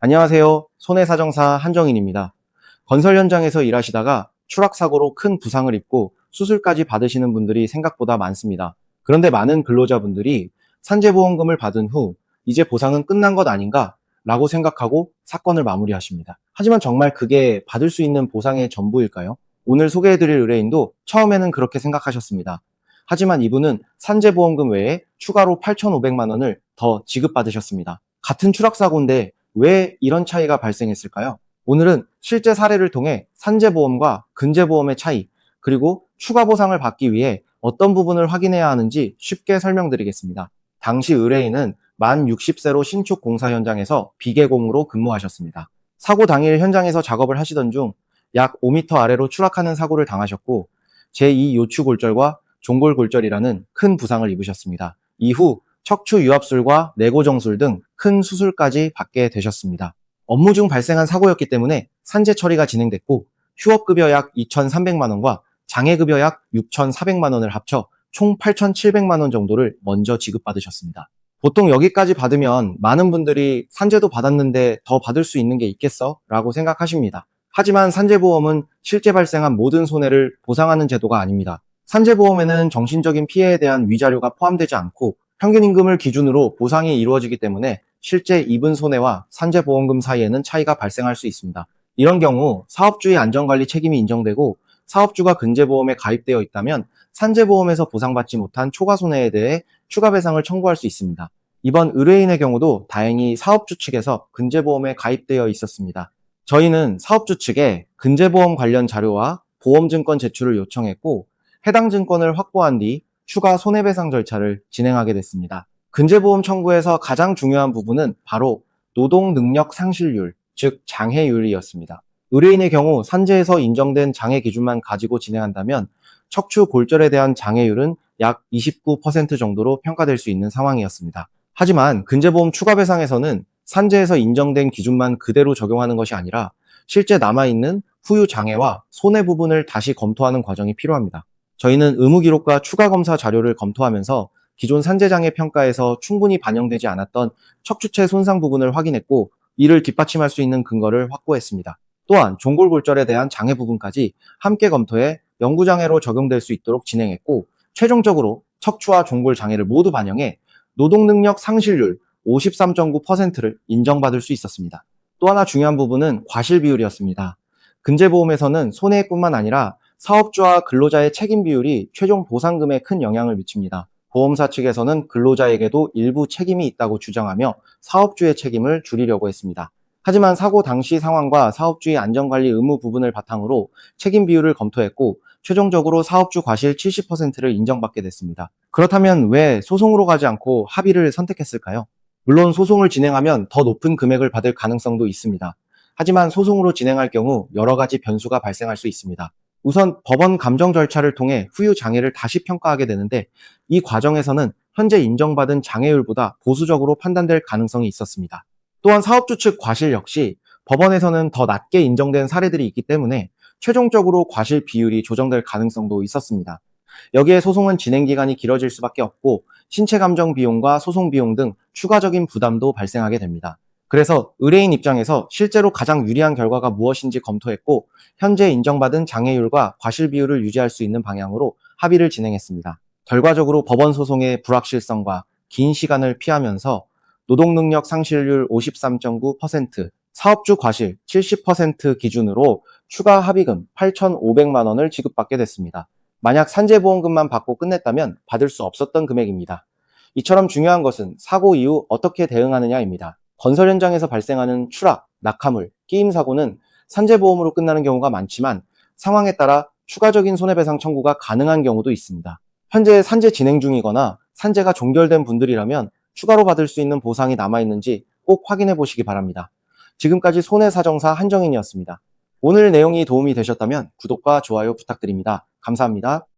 안녕하세요. 손해사정사 한정인입니다. 건설 현장에서 일하시다가 추락사고로 큰 부상을 입고 수술까지 받으시는 분들이 생각보다 많습니다. 그런데 많은 근로자분들이 산재보험금을 받은 후 이제 보상은 끝난 것 아닌가 라고 생각하고 사건을 마무리하십니다. 하지만 정말 그게 받을 수 있는 보상의 전부일까요? 오늘 소개해드릴 의뢰인도 처음에는 그렇게 생각하셨습니다. 하지만 이분은 산재보험금 외에 추가로 8,500만 원을 더 지급받으셨습니다. 같은 추락사고인데 왜 이런 차이가 발생했을까요? 오늘은 실제 사례를 통해 산재보험과 근재보험의 차이, 그리고 추가 보상을 받기 위해 어떤 부분을 확인해야 하는지 쉽게 설명드리겠습니다. 당시 의뢰인은 만 60세로 신축 공사 현장에서 비계공으로 근무하셨습니다. 사고 당일 현장에서 작업을 하시던 중 약 5m 아래로 추락하는 사고를 당하셨고 제2 요추골절과 종골골절이라는 큰 부상을 입으셨습니다. 이후 척추 유압술과 내고정술 등 큰 수술까지 받게 되셨습니다. 업무 중 발생한 사고였기 때문에 산재 처리가 진행됐고 휴업급여 약 2,300만 원과 장애급여 약 6,400만 원을 합쳐 총 8,700만 원 정도를 먼저 지급받으셨습니다. 보통 여기까지 받으면 많은 분들이 산재도 받았는데 더 받을 수 있는 게 있겠어? 라고 생각하십니다. 하지만 산재보험은 실제 발생한 모든 손해를 보상하는 제도가 아닙니다. 산재보험에는 정신적인 피해에 대한 위자료가 포함되지 않고 평균 임금을 기준으로 보상이 이루어지기 때문에 실제 입은 손해와 산재보험금 사이에는 차이가 발생할 수 있습니다. 이런 경우 사업주의 안전관리 책임이 인정되고 사업주가 근재보험에 가입되어 있다면 산재보험에서 보상받지 못한 초과 손해에 대해 추가 배상을 청구할 수 있습니다. 이번 의뢰인의 경우도 다행히 사업주 측에서 근재보험에 가입되어 있었습니다. 저희는 사업주 측에 근재보험 관련 자료와 보험증권 제출을 요청했고 해당 증권을 확보한 뒤 추가 손해배상 절차를 진행하게 됐습니다. 근재보험 청구에서 가장 중요한 부분은 바로 노동능력 상실률, 즉 장해율이었습니다. 의뢰인의 경우 산재에서 인정된 장해 기준만 가지고 진행한다면 척추 골절에 대한 장해율은 약 29% 정도로 평가될 수 있는 상황이었습니다. 하지만 근재보험 추가배상에서는 산재에서 인정된 기준만 그대로 적용하는 것이 아니라 실제 남아있는 후유 장애와 손해 부분을 다시 검토하는 과정이 필요합니다. 저희는 의무기록과 추가검사 자료를 검토하면서 기존 산재장애 평가에서 충분히 반영되지 않았던 척추체 손상 부분을 확인했고 이를 뒷받침할 수 있는 근거를 확보했습니다. 또한 종골골절에 대한 장애 부분까지 함께 검토해 영구장애로 적용될 수 있도록 진행했고 최종적으로 척추와 종골 장애를 모두 반영해 노동능력 상실률 53.9%를 인정받을 수 있었습니다. 또 하나 중요한 부분은 과실 비율이었습니다. 근재보험에서는 손해뿐만 아니라 사업주와 근로자의 책임 비율이 최종 보상금에 큰 영향을 미칩니다. 보험사 측에서는 근로자에게도 일부 책임이 있다고 주장하며 사업주의 책임을 줄이려고 했습니다. 하지만 사고 당시 상황과 사업주의 안전관리 의무 부분을 바탕으로 책임 비율을 검토했고 최종적으로 사업주 과실 70%를 인정받게 됐습니다. 그렇다면 왜 소송으로 가지 않고 합의를 선택했을까요? 물론 소송을 진행하면 더 높은 금액을 받을 가능성도 있습니다. 하지만 소송으로 진행할 경우 여러 가지 변수가 발생할 수 있습니다. 우선 법원 감정 절차를 통해 후유 장애를 다시 평가하게 되는데 이 과정에서는 현재 인정받은 장애율보다 보수적으로 판단될 가능성이 있었습니다. 또한 사업주 측 과실 역시 법원에서는 더 낮게 인정된 사례들이 있기 때문에 최종적으로 과실 비율이 조정될 가능성도 있었습니다. 여기에 소송은 진행 기간이 길어질 수밖에 없고 신체 감정 비용과 소송 비용 등 추가적인 부담도 발생하게 됩니다. 그래서 의뢰인 입장에서 실제로 가장 유리한 결과가 무엇인지 검토했고 현재 인정받은 장애율과 과실 비율을 유지할 수 있는 방향으로 합의를 진행했습니다. 결과적으로 법원 소송의 불확실성과 긴 시간을 피하면서 노동능력 상실률 53.9%, 사업주 과실 70% 기준으로 추가 합의금 8,500만 원을 지급받게 됐습니다. 만약 산재보험금만 받고 끝냈다면 받을 수 없었던 금액입니다. 이처럼 중요한 것은 사고 이후 어떻게 대응하느냐입니다. 건설 현장에서 발생하는 추락, 낙하물, 끼임 사고는 산재보험으로 끝나는 경우가 많지만 상황에 따라 추가적인 손해배상 청구가 가능한 경우도 있습니다. 현재 산재 진행 중이거나 산재가 종결된 분들이라면 추가로 받을 수 있는 보상이 남아있는지 꼭 확인해 보시기 바랍니다. 지금까지 손해사정사 한정인이었습니다. 오늘 내용이 도움이 되셨다면 구독과 좋아요 부탁드립니다. 감사합니다.